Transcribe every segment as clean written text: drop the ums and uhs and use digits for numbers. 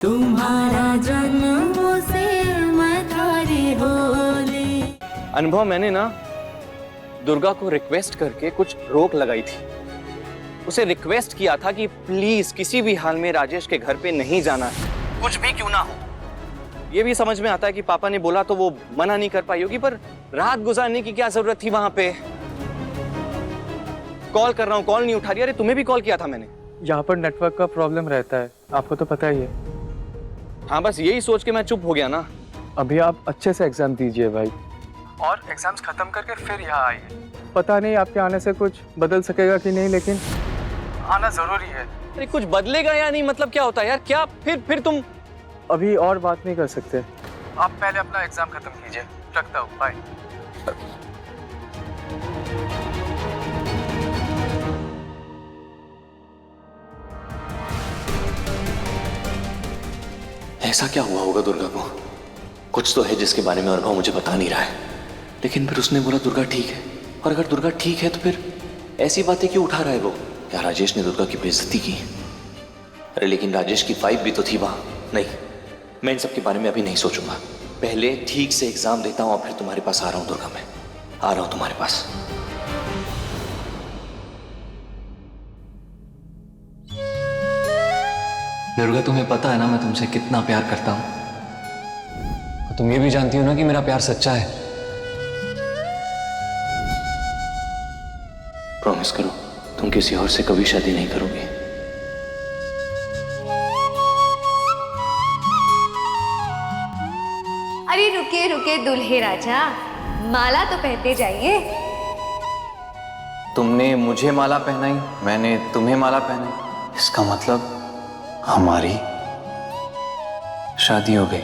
तुम्हारा जन्म से मथारी होले। अनुभव, मैंने ना दुर्गा को रिक्वेस्ट करके कुछ रोक लगाई थी। उसे रिक्वेस्ट किया था कि प्लीज किसी भी हाल में राजेश के घर पे नहीं जाना है, कुछ भी क्यों ना हो। ये भी समझ में आता है कि पापा ने बोला तो वो मना नहीं कर पाई होगी, पर रात गुजारने की क्या जरूरत थी वहां पे। कॉल कर रहा हूँ, कॉल नहीं उठा रही। अरे तुम्हें भी कॉल किया था मैंने। यहाँ पर नेटवर्क का प्रॉब्लम रहता है, आपको तो पता ही है। हाँ, बस यही सोच के मैं चुप हो गया ना। अभी आप अच्छे से एग्जाम दीजिए भाई, और एग्जाम्स खत्म करके फिर यहाँ आइए। पता नहीं आपके आने से कुछ बदल सकेगा कि नहीं, लेकिन आना जरूरी है। अरे कुछ बदलेगा या नहीं, मतलब क्या होता है यार? क्या फिर तुम अभी और बात नहीं कर सकते। आप पहले अपना एग्जाम खत्म कीजिए। रखता हूँ, बाय। ऐसा क्या हुआ होगा दुर्गा को? कुछ तो है जिसके बारे में अनुभव मुझे बता नहीं रहा है। लेकिन फिर उसने बोला दुर्गा ठीक है, और अगर दुर्गा ठीक है तो फिर ऐसी बातें क्यों उठा रहा है वो? या राजेश ने दुर्गा की बेइज्जती की? अरे लेकिन राजेश की वाइफ भी तो थी वहां। नहीं, मैं इन सब के बारे में अभी नहीं सोचूंगा। पहले ठीक से एग्जाम देता हूं और फिर तुम्हारे पास आ रहा हूं दुर्गा। मैं आ रहा हूं तुम्हारे पास। दुर्गा, तुम्हें पता है ना मैं तुमसे कितना प्यार करता हूं, और तुम ये भी जानती हो ना कि मेरा प्यार सच्चा है। प्रॉमिस करो तुम किसी और से कभी शादी नहीं करोगे। अरे रुके रुके दुल्हे राजा, माला तो पहनते जाइए। तुमने मुझे माला पहनाई, मैंने तुम्हें माला पहनाई। इसका मतलब हमारी शादी हो गई।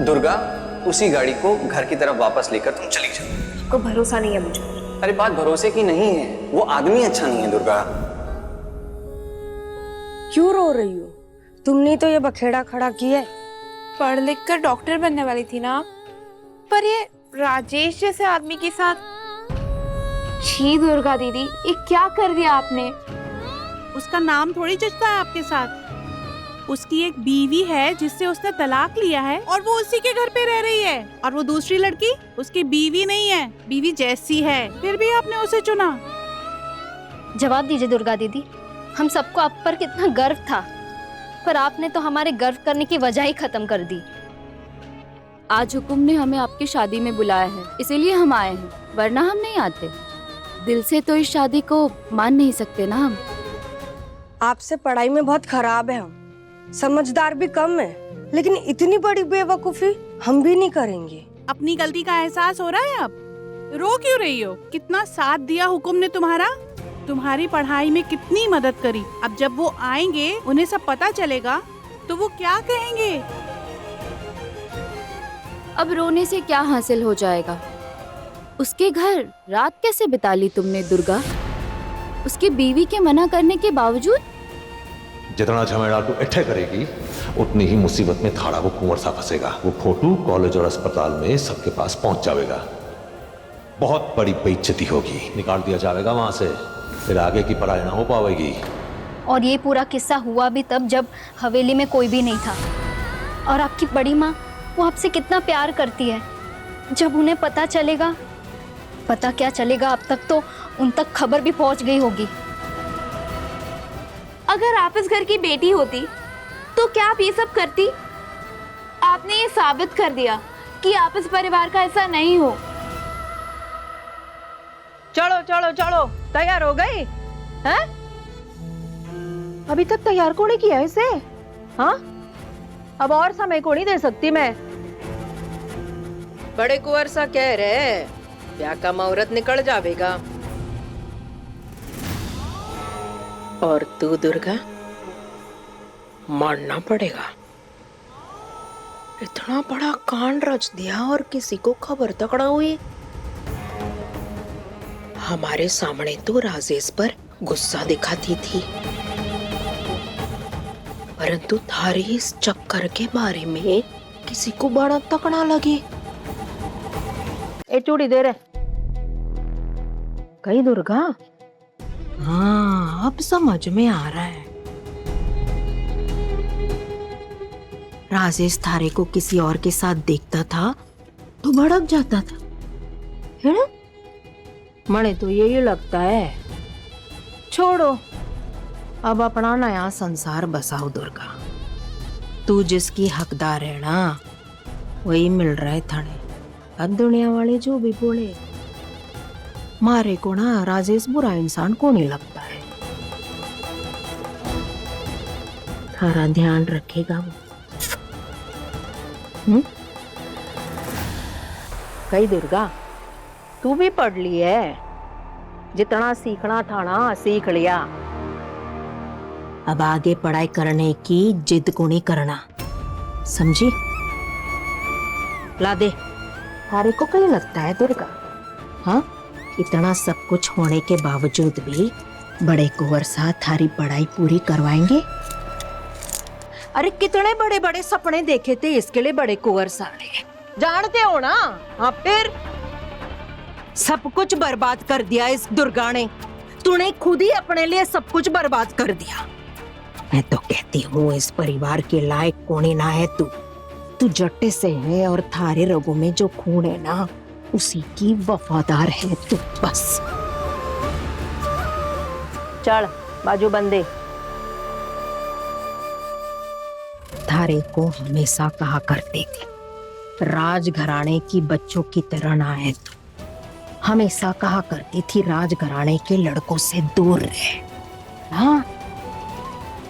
दुर्गा, उसी गाड़ी को घर की तरफ वापस लेकर तुम चली जाओ। आपको भरोसा नहीं है मुझे। अरे बात भरोसे की नहीं है, वो आदमी अच्छा नहीं है दुर्गा। क्यों रो रही हो? तुमने तो ये बखेड़ा खड़ा किया है। पढ़ लिख कर डॉक्टर बनने वाली थी ना, पर ये राजेश जैसे आदमी के साथ। छी दुर्गा दीदी, ये क्या कर दिया आपने? उसका नाम थोड़ी जचता है आपके साथ। उसकी एक बीवी है जिससे उसने तलाक लिया है, और वो उसी के घर पे रह रही है। और वो दूसरी लड़की उसकी बीवी नहीं है, बीवी जैसी है, फिर भी आपने उसे चुना। जवाब दीजिए दुर्गा दीदी, हम सबको आप पर कितना गर्व था, पर आपने तो हमारे गर्व करने की वजह ही खत्म कर दी। आज हुकुम ने हमें आपकी शादी में बुलाया है, इसीलिए हम आए हैं, वरना हम नहीं आते। दिल से तो इस शादी को मान नहीं सकते ना हम। आपसे पढ़ाई में बहुत खराब है हम, समझदार भी कम है, लेकिन इतनी बड़ी बेवकूफी हम भी नहीं करेंगे। अपनी गलती का एहसास हो रहा है अब? रो क्यों रही हो? कितना साथ दिया हुकुम ने तुम्हारा, तुम्हारी पढ़ाई में कितनी मदद करी। अब जब वो आएंगे, उन्हें सब पता चलेगा तो वो क्या कहेंगे? अब रोने से क्या हासिल हो जाएगा? उसके घर रात कैसे बिता ली तुमने दुर्गा, उसकी बीवी के मना करने के बावजूद? जितना झमेला तू इट्ठे करेगी, उतनी ही मुसीबत में थाड़ा वो कुंवर सा फंसेगा। वो फोटो कॉलेज और अस्पताल में सबके पास पहुंच जाएगा। बहुत बड़ी बेइज्जती होगी, निकाल दिया जाएगा वहां से, फिर आगे की पढ़ाई ना हो पाएगी। और ये पूरा किस्सा हुआ भी तब जब हवेली में कोई भी नहीं था। और आपकी बड़ी माँ, वो आपसे कितना प्यार करती है। जब उन्हें पता चलेगा, पता क्या चलेगा, अब तक तो उन तक खबर भी पहुंच गई होगी। अगर आप इस घर की बेटी होती तो क्या आप ये सब करती? आपने ये साबित कर दिया कि आप इस परिवार का ऐसा नहीं हो। चलो चलो चलो, तैयार हो गई? हैं? अभी तक तैयार को नहीं किया इसे? हाँ, अब और समय को नहीं दे सकती मैं। बड़े कुंवर सा कह रहे, ब्याह का मुहूर्त निकल जाएगा। और तू दुर्गा, मानना पड़ेगा, इतना बड़ा कांड रच दिया और किसी को खबर तक न हुई। हमारे सामने तो राजेश पर गुस्सा दिखाती थी, परंतु थारे इस चक्कर के बारे में किसी को बड़ा तक ना लगे। ए चूड़ी दे रहे, कई दुर्गा, हाँ अब समझ में आ रहा है। राजेश थारे को किसी और के साथ देखता था तो भड़क जाता था, है ना? मने तो यही लगता है। छोड़ो, अब अपना नया संसार बसाओ दुर्गा। तू जिसकी हकदार है ना, वही मिल रहा है थाने। अब दुनिया वाले जो भी बोले, मारे को ना राजेश बुरा इंसान को नहीं लगता है। थारा ध्यान रखेगा वो। कई दुर्गा, तू भी पढ़ ली है, जितना सीखना था ना सीख लिया। अब आगे पढ़ाई करने की जिद को नहीं करना, समझी? ला दे। थारे को कहीं लगता है दुर्गा, हाँ इतना सब कुछ होने के बावजूद भी बड़े कुंवर साहब थारी पढ़ाई पूरी करवाएंगे? अरे कितने बड़े बड़े सपने देखे थे इसके लिए बड़े कुंवर साहब ने, जानते हो ना? हाँ फिर सब कुछ बर्बाद कर दिया इस दुर्गा ने। तूने खुद ही अपने लिए सब कुछ बर्बाद कर दिया। मैं तो कहती हूँ इस परिवार के लायक कोई ना है तू जट्टे से है और थारे रगों में जो खून है ना उसी की वफादार है तू बस। चल बाजू बंदे। थारे को हमेशा कहा करते थे राजघराने की बच्चों की तरह ना है तू। हमेशा कहा करती थी राजघराने के लड़कों से दूर रहे। हाँ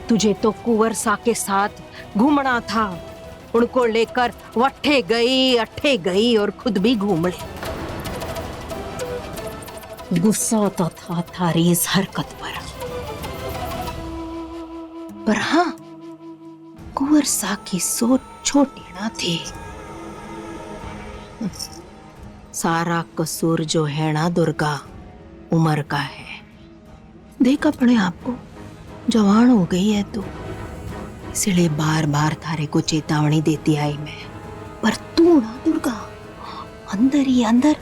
तुझे तो कुंवर सा के साथ घूमना था, उनको लेकर वट्ठे गई अट्ठे गई और खुद भी घूम ले। गुस्सा आता था थारी इस हरकत पर हाँ कुंवर सा की सोच छोटी ना थी। सारा कसूर जो है ना दुर्गा उम्र का है। देख अपने आप को, जवान हो गई है तू, इसलिए बार बार थारे को चेतावनी देती आई मैं। पर तू ना दुर्गा अंदर ही अंदर।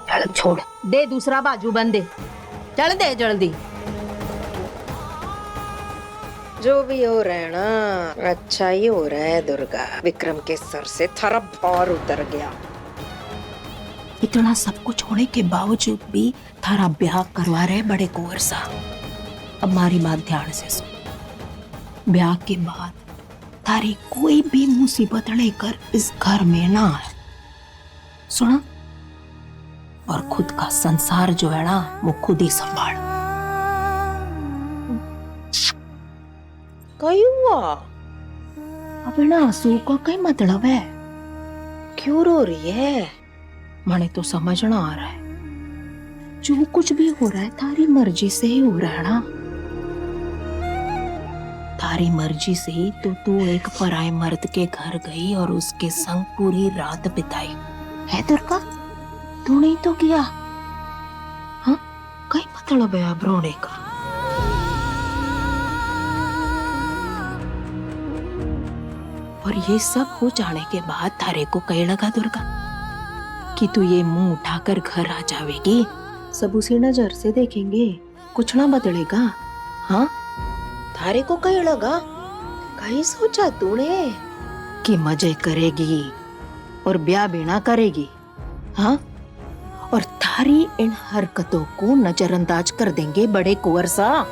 चल छोड़ दे, दूसरा बाजू बंद दे, चल दे जल्दी। जो भी हो रहा है ना अच्छा ही हो रहा है दुर्गा। विक्रम के सर से थारा भार उतर गया। इतना सब कुछ होने के बावजूद भी थारा ब्याह करवा रहे बड़े कुंवर साहब। अब हमारी बात ध्यान से सुन। ब्याह के बाद थारी कोई भी मुसीबत लेकर इस घर में ना आए, सुना? और खुद का संसार जो है ना वो खुद ही संभाल। कहीं हुआ? अब ना आंसू का कहीं मतलब है? क्यों रो रही है? मने तो समझना आ रहा है जो कुछ भी हो रहा है थारी मर्जी से ही हो रहा है ना। थारी मर्जी से ही तो तू एक पराये मर्द के घर गई और उसके संग पूरी रात बिताई है दुर्गा। तू नहीं तो किया? हाँ कहीं मतलब है अब रोने का? और ये सब हो जाने के बाद थारे को कहीं लगा दुर्गा कि तू ये मुंह उठाकर घर आ जावेगी, सब उसी नजर से देखेंगे, कुछ ना बदलेगा? हाँ थारे को कहीं लगा, कहीं सोचा तूने कि मजे करेगी और ब्याह भी ना करेगी? हाँ और थारी इन हरकतों को नजरअंदाज कर देंगे बड़े कुंवर सा।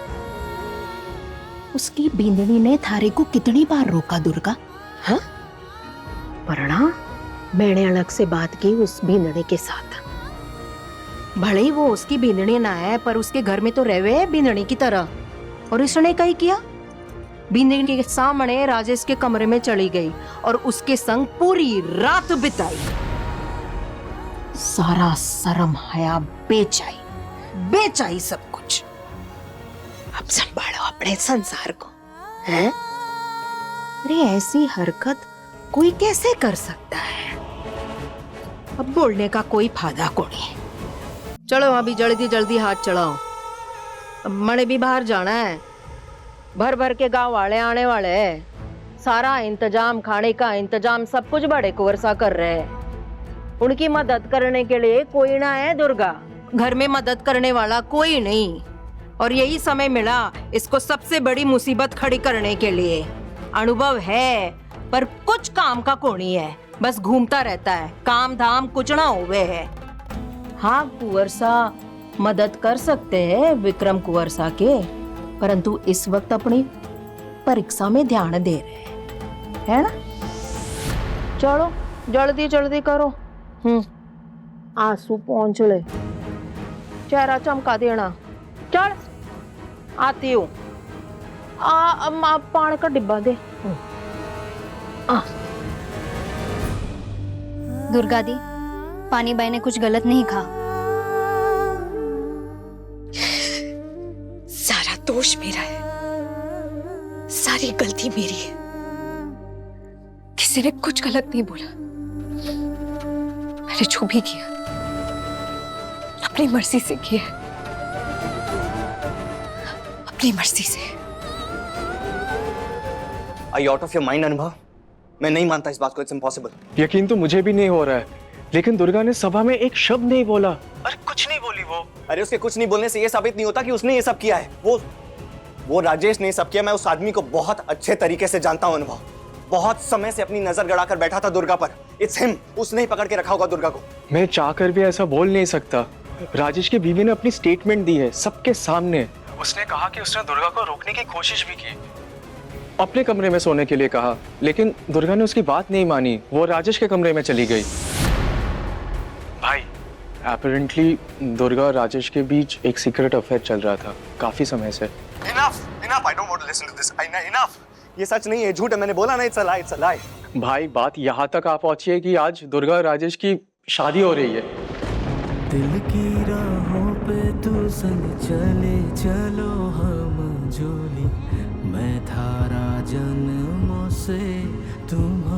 उसकी बींदनी ने थारे को कितनी बार रोका दुर्गा? हाँ वरना मैंने अलग से बात की उस बींदनी के साथ। भले ही वो उसकी बींदनी ना है पर उसके घर में तो रहवे बींदनी की तरह। और इसने कहीं किया, बींदनी के सामने राजेश के कमरे में चली गई और उसके संग पूरी रात बिताई। सारा शर्म हया बेचाई सब कुछ। अब संभालो अपने संसार को, हैं? अरे ऐसी हरकत कोई कैसे कर सकता है? अब बोलने का कोई फायदा को नहीं। चलो अभी जल्दी जल्दी हाथ चढ़ाओ, अब मने भी बाहर जाना है। भर भर के गांव वाले आने वाले हैं। सारा इंतजाम, खाने का इंतजाम सब कुछ बड़े कुंवर सा कर रहे हैं। उनकी मदद करने के लिए कोई ना है दुर्गा, घर में मदद करने वाला कोई नहीं, और यही समय मिला इसको सबसे बड़ी मुसीबत खड़ी करने के लिए। अनुभव है पर कुछ काम का कोणी है, बस घूमता रहता है, काम धाम कुछ ना हुए है। हाँ कुंवर सा मदद कर सकते हैं विक्रम कुंवर सा के, परंतु इस वक्त अपनी परीक्षा में ध्यान दे रहे हैं, है ना? चलो जल्दी जल्दी करो। आंसू पहुंच ले, चेहरा चमका देना। चल आती हूँ। पानी का डिब्बा दे। दुर्गा दी, पानी बाई ने कुछ गलत नहीं कहा। सारा दोष मेरा है, सारी गलती मेरी है। किसी ने कुछ गलत नहीं बोला, मैंने जो भी किया अपनी मर्जी से किया, अपनी मर्जी से। Are you out of your mind, अनुभव? मैं नहीं मानता इस बात को, इट्स इम्पॉसिबल। यकीन तो मुझे भी नहीं हो रहा है, लेकिन दुर्गा ने सभा में एक शब्द नहीं बोला। अरे कुछ नहीं बोली वो। अरे उसके कुछ नहीं बोलने से ये साबित नहीं होता कि उसने ये सब किया है। वो राजेश ने ये सब किया। मैं उस आदमी को बहुत अच्छे तरीके से जानता हूँ अनुभव। बहुत समय से अपनी नजर गड़ाकर बैठा था दुर्गा पर। इट्स हिम, उसने ही पकड़ के रखा होगा दुर्गा को। मैं चाहकर भी ऐसा बोल नहीं सकता। राजेश की बीवी ने अपनी स्टेटमेंट दी है सबके सामने। उसने कहा कि उसने दुर्गा को रोकने की कोशिश भी की, अपने कमरे में सोने के लिए कहा, लेकिन दुर्गा ने उसकी बात नहीं मानी। वो राजेश के कमरे में चली गई। भाई अपैरेंटली दुर्गा और राजेश के बीच एक सीक्रेट अफेयर चल रहा था काफी समय से। Enough, I don't want to listen to this. Enough. ये सच नहीं है, झूठ है। मैंने बोला ना, it's a lie, it's a lie. भाई बात यहाँ तक आ पहुंची है कि आज दुर्गा और राजेश की शादी हो रही है। दिल की राहों पे तू संग चले चलो हम जोली, मैं थारा जन्मों से तुम